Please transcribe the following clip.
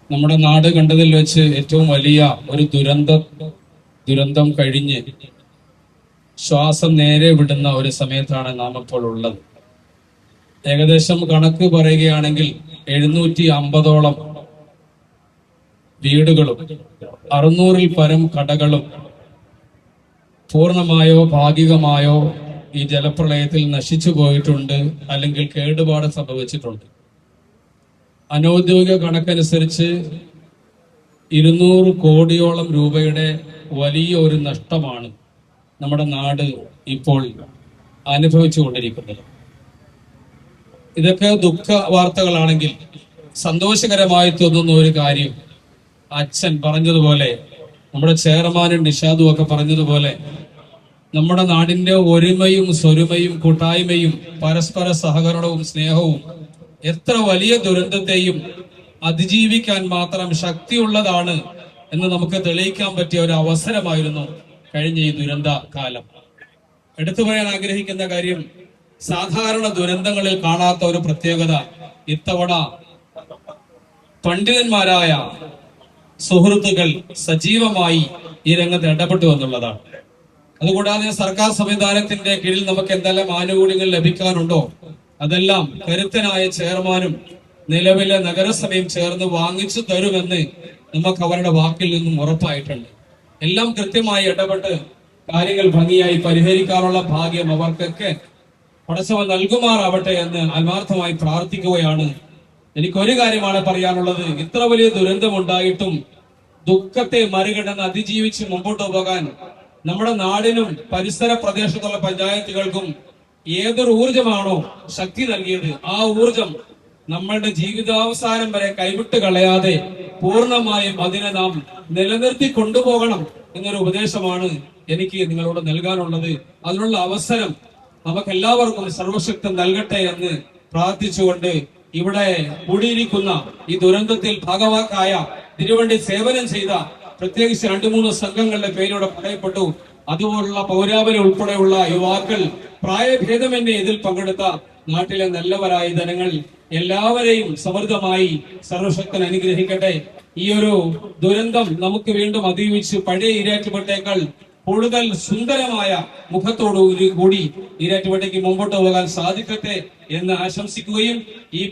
നമ്മുടെ നാട് കണ്ടതിൽ വെച്ച് ഏറ്റവും വലിയ ഒരു ദുരന്തം കഴിഞ്ഞ് ശ്വാസം നേരെ വിടുന്ന ഒരു സമയത്താണ് നാം ഇപ്പോൾ ഉള്ളത്. ഏകദേശം കണക്ക് പറയുകയാണെങ്കിൽ 750ഓളം വീടുകളും 600-ൽ പരം കടകളും പൂർണ്ണമായോ ഭാഗികമായോ ഈ ജലപ്രളയത്തിൽ നശിച്ചു പോയിട്ടുണ്ട്, അല്ലെങ്കിൽ കേടുപാട് സംഭവിച്ചിട്ടുണ്ട്. അനൗദ്യോഗിക കണക്കനുസരിച്ച് 200 കോടിയോളം രൂപയുടെ വലിയ ഒരു നഷ്ടമാണ് നമ്മുടെ നാട് ഇപ്പോൾ അനുഭവിച്ചുകൊണ്ടിരിക്കുന്നത്. ഇതൊക്കെ ദുഃഖ വാർത്തകളാണെങ്കിൽ സന്തോഷകരമായി തോന്നുന്ന ഒരു കാര്യം, അച്ഛൻ പറഞ്ഞതുപോലെ, നമ്മുടെ ചെയർമാനും നിഷാദും ഒക്കെ പറഞ്ഞതുപോലെ, നമ്മുടെ നാടിന്റെ ഒരുമയും സ്വരുമയും കൂട്ടായ്മയും പരസ്പര സഹകരണവും സ്നേഹവും എത്ര വലിയ ദുരന്തത്തെയും അതിജീവിക്കാൻ മാത്രം ശക്തിയുള്ളതാണ് എന്ന് നമുക്ക് തെളിയിക്കാൻ പറ്റിയ ഒരു അവസരമായിരുന്നു കഴിഞ്ഞ ഈ ദുരന്ത കാലം. എടുത്തു പറയാൻ ആഗ്രഹിക്കുന്ന കാര്യം, സാധാരണ ദുരന്തങ്ങളിൽ കാണാത്ത ഒരു പ്രത്യേകത ഇത്തവണ പണ്ഡിതന്മാരായ സുഹൃത്തുക്കൾ സജീവമായി ഈ രംഗത്ത് ഇടപെട്ടു എന്നുള്ളതാണ്. അതുകൂടാതെ സർക്കാർ സംവിധാനത്തിന്റെ കീഴിൽ നമുക്ക് എന്തെല്ലാം ആനുകൂല്യങ്ങൾ ലഭിക്കാനുണ്ടോ അതെല്ലാം കരുത്തനായ ചെയർമാനും നിലവിലെ നഗരസഭയും ചേർന്ന് വാങ്ങിച്ചു തരുമെന്ന് നമുക്ക് അവരുടെ വാക്കിൽ നിന്നും ഉറപ്പായിട്ടുണ്ട്. എല്ലാം കൃത്യമായി ഇടപെട്ട് കാര്യങ്ങൾ ഭംഗിയായി പരിഹരിക്കാനുള്ള ഭാഗ്യം അവർക്കൊക്കെ പടച്ചവൻ നൽകുമാറാവട്ടെ എന്ന് ആത്മാർത്ഥമായി പ്രാർത്ഥിക്കുകയാണ്. എനിക്കൊരു കാര്യമാണ് പറയാനുള്ളത്, ഇത്ര വലിയ ദുരന്തമുണ്ടായിട്ടും ദുഃഖത്തെ മറികടന്ന് അതിജീവിച്ച് മുമ്പോട്ട് പോകാൻ നമ്മുടെ നാടിനും പരിസര പ്രദേശത്തുള്ള പഞ്ചായത്തുകൾക്കും ഏതൊരു ഊർജമാണോ ശക്തി നൽകിയത്, ആ ഊർജം നമ്മളുടെ ജീവിതാവസാനം വരെ കൈവിട്ട് കളയാതെ പൂർണ്ണമായും അതിനെ നാം നിലനിർത്തി കൊണ്ടുപോകണം എന്നൊരു ഉപദേശമാണ് എനിക്ക് നിങ്ങളോട് നൽകാനുള്ളത്. അതിനുള്ള അവസരം നമുക്ക് എല്ലാവർക്കും സർവശക്തൻ നൽകട്ടെ എന്ന് പ്രാർത്ഥിച്ചുകൊണ്ട് ഇവിടെ കൂടിയിരിക്കുന്ന ഈ ദുരന്തത്തിൽ ഭാഗവാക്കായ തിരുവണ്ടി സേവനം ചെയ്ത പ്രത്യേകിച്ച് 2-3 സംഘങ്ങളുടെ പേരിവിടെ പറയപ്പെട്ടു. അതുപോലുള്ള പൗരാവലി ഉൾപ്പെടെയുള്ള യുവാക്കൾ, പ്രായഭേദമന്യേ ഇതിൽ പങ്കെടുത്ത നാട്ടിലെ നല്ലവരായ ജനങ്ങൾ എല്ലാവരെയും സമൃദ്ധമായി സർവശക്തൻ അനുഗ്രഹിക്കട്ടെ. ഈ ഒരു ദുരന്തം നമുക്ക് വീണ്ടും അതിജീവിച്ച് പഴയ ഈരാറ്റുപേട്ടയേക്കാൾ കൂടുതൽ സുന്ദരമായ മുഖത്തോടു കൂടി ഈരാറ്റുപേട്ടയ്ക്ക് മുമ്പോട്ട് പോകാൻ സാധിക്കട്ടെ എന്ന് ആശംസിക്കുകയും ഈ